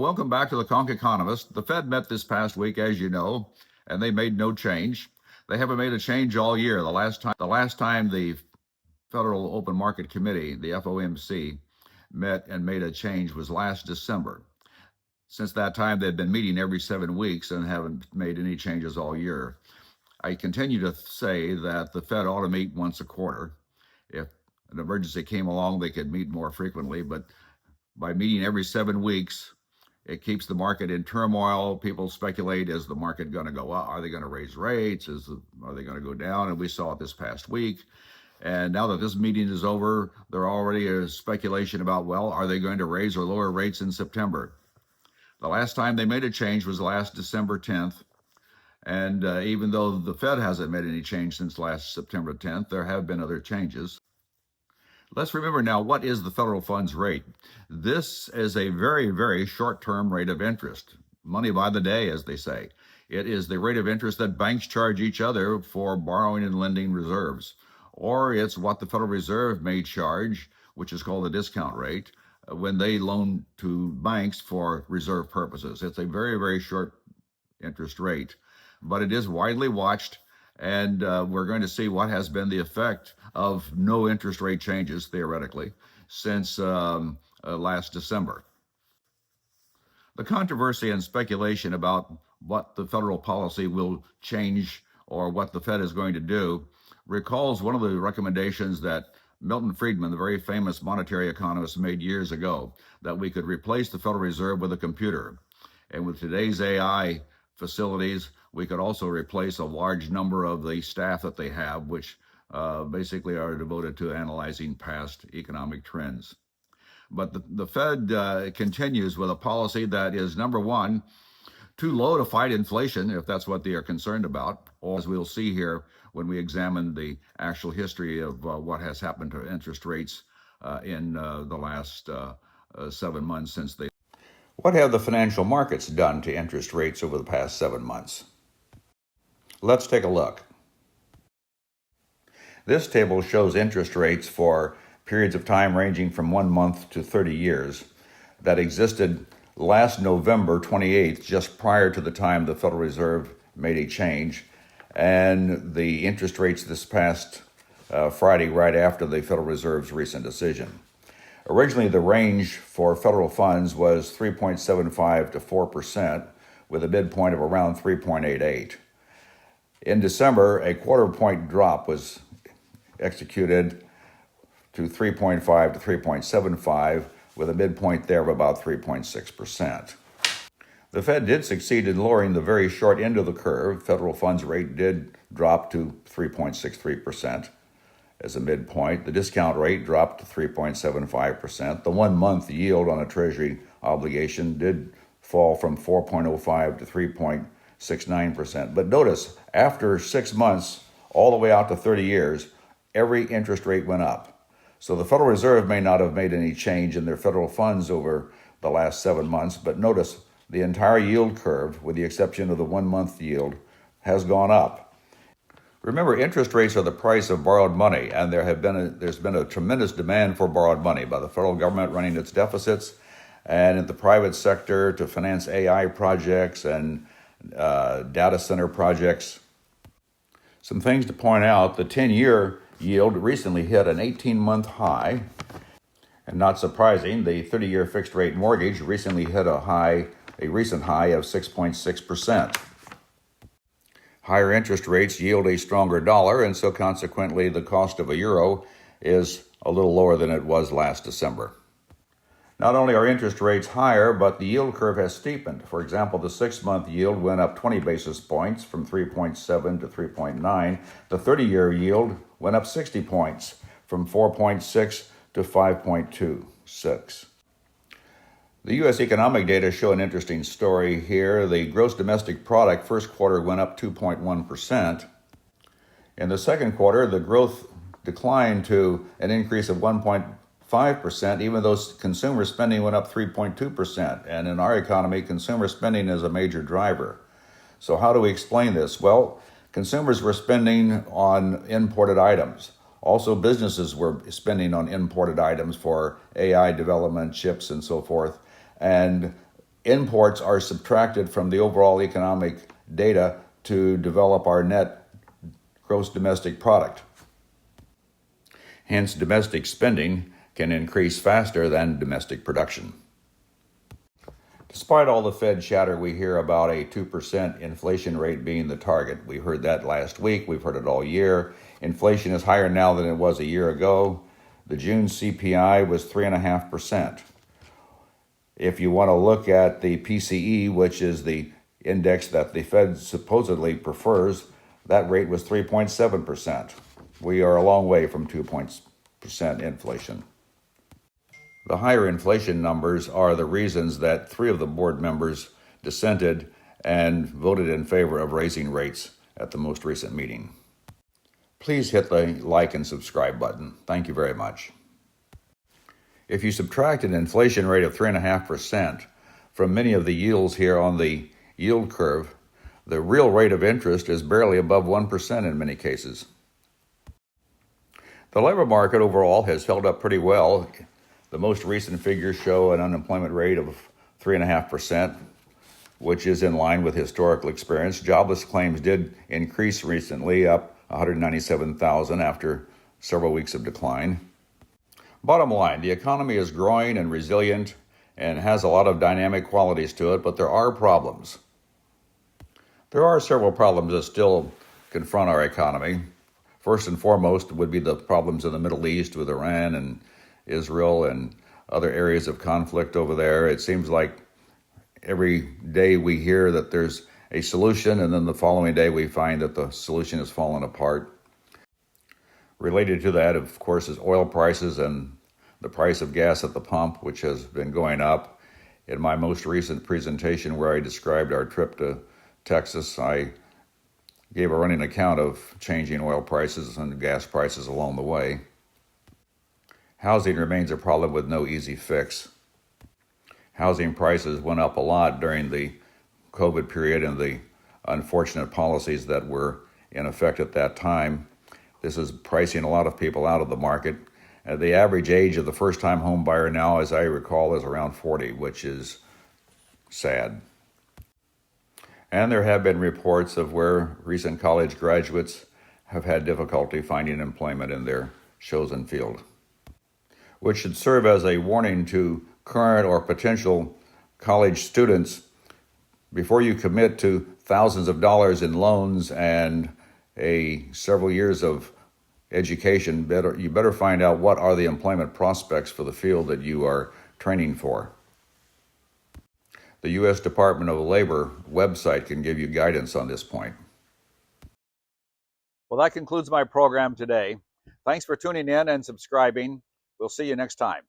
Well, welcome back to the Conch Economist. The Fed met this past week, as you know, and they made no change. They haven't made a change all year. The last time the Federal Open Market Committee, the FOMC, met and made a change was last December. Since that time, they've been meeting every 7 weeks and haven't made any changes all year. I continue to say that the Fed ought to meet once a quarter. If an emergency came along, they could meet more frequently, but by meeting every 7 weeks, it keeps the market in turmoil. People speculate, is the market going to go up? Are they going to raise rates? Are they going to go down? And we saw it this past week. And now that this meeting is over, there already is speculation about, well, are they going to raise or lower rates in September? The last time they made a change was last December 10th. And even though the Fed hasn't made any change since last September 10th, there have been other changes. Let's remember now, what is the federal funds rate? This is a very, very short-term rate of interest. Money by the day, as they say. It is the rate of interest that banks charge each other for borrowing and lending reserves. Or it's what the Federal Reserve may charge, which is called the discount rate, when they loan to banks for reserve purposes. It's a very, very short interest rate, but it is widely watched. And we're going to see what has been the effect of no interest rate changes, theoretically, since last December. The controversy and speculation about what the federal policy will change or what the Fed is going to do recalls one of the recommendations that Milton Friedman, the very famous monetary economist, made years ago, that we could replace the Federal Reserve with a computer. And with today's AI facilities, we could also replace a large number of the staff that they have, which basically are devoted to analyzing past economic trends. But the Fed continues with a policy that is, number one, too low to fight inflation, if that's what they are concerned about, or as we'll see here when we examine the actual history of what has happened to interest rates in the last 7 months since they... What have the financial markets done to interest rates over the past 7 months? Let's take a look. This table shows interest rates for periods of time ranging from 1 month to 30 years that existed last November 28th, just prior to the time the Federal Reserve made a change, and the interest rates this past Friday, right after the Federal Reserve's recent decision. Originally, the range for federal funds was 3.75 to 4%, with a midpoint of around 3.88. In December, a quarter-point drop was executed to 3.5 to 3.75, with a midpoint there of about 3.6%. The Fed did succeed in lowering the very short end of the curve. Federal funds rate did drop to 3.63% as a midpoint. The discount rate dropped to 3.75%. The 1-month yield on a Treasury obligation did fall from 4.05 to 3.69%. But notice, after 6 months, all the way out to 30 years, every interest rate went up. So the Federal Reserve may not have made any change in their federal funds over the last 7 months, but notice the entire yield curve, with the exception of the 1-month yield, has gone up. Remember, interest rates are the price of borrowed money, and there's been a tremendous demand for borrowed money by the federal government running its deficits, and in the private sector to finance AI projects and data center projects. Some things to point out: the 10-year yield recently hit an 18-month high, and not surprising, the 30-year fixed-rate mortgage recently hit a recent high of 6.6%. Higher interest rates yield a stronger dollar, and so consequently the cost of a euro is a little lower than it was last December. Not only are interest rates higher, but the yield curve has steepened. For example, the 6-month yield went up 20 basis points from 3.7 to 3.9. The 30-year yield went up 60 points from 4.6 to 5.26. The U.S. economic data show an interesting story here. The gross domestic product first quarter went up 2.1%. In the second quarter, the growth declined to an increase of 1.5%, even though consumer spending went up 3.2%. And in our economy, consumer spending is a major driver. So how do we explain this? Well, consumers were spending on imported items. Also, businesses were spending on imported items for AI development, chips, and so forth. And imports are subtracted from the overall economic data to develop our net gross domestic product. Hence, domestic spending can increase faster than domestic production. Despite all the Fed chatter we hear about a 2% inflation rate being the target, we heard that last week, we've heard it all year. Inflation is higher now than it was a year ago. The June CPI was 3.5%. If you want to look at the PCE, which is the index that the Fed supposedly prefers, that rate was 3.7%. We are a long way from 2% inflation. The higher inflation numbers are the reasons that 3 of the board members dissented and voted in favor of raising rates at the most recent meeting. Please hit the like and subscribe button. Thank you very much. If you subtract an inflation rate of 3.5% from many of the yields here on the yield curve, the real rate of interest is barely above 1% in many cases. The labor market overall has held up pretty well. The most recent figures show an unemployment rate of 3.5%, which is in line with historical experience. Jobless claims did increase recently, up 197,000 after several weeks of decline. Bottom line, the economy is growing and resilient and has a lot of dynamic qualities to it, but there are problems. There are several problems that still confront our economy. First and foremost would be the problems in the Middle East with Iran and Israel and other areas of conflict over there. It seems like every day we hear that there's a solution, and then the following day we find that the solution has fallen apart. Related to that, of course, is oil prices and the price of gas at the pump, which has been going up. In my most recent presentation where I described our trip to Texas, I gave a running account of changing oil prices and gas prices along the way. Housing remains a problem with no easy fix. Housing prices went up a lot during the COVID period and the unfortunate policies that were in effect at that time. This is pricing a lot of people out of the market. The average age of the first-time home buyer now, as I recall, is around 40, which is sad. And there have been reports of where recent college graduates have had difficulty finding employment in their chosen field, which should serve as a warning to current or potential college students. Before you commit to thousands of dollars in loans and several years of education, you better find out what are the employment prospects for the field that you are training for. The U.S. Department of Labor website can give you guidance on this point. Well, that concludes my program today. Thanks for tuning in and subscribing. We'll see you next time.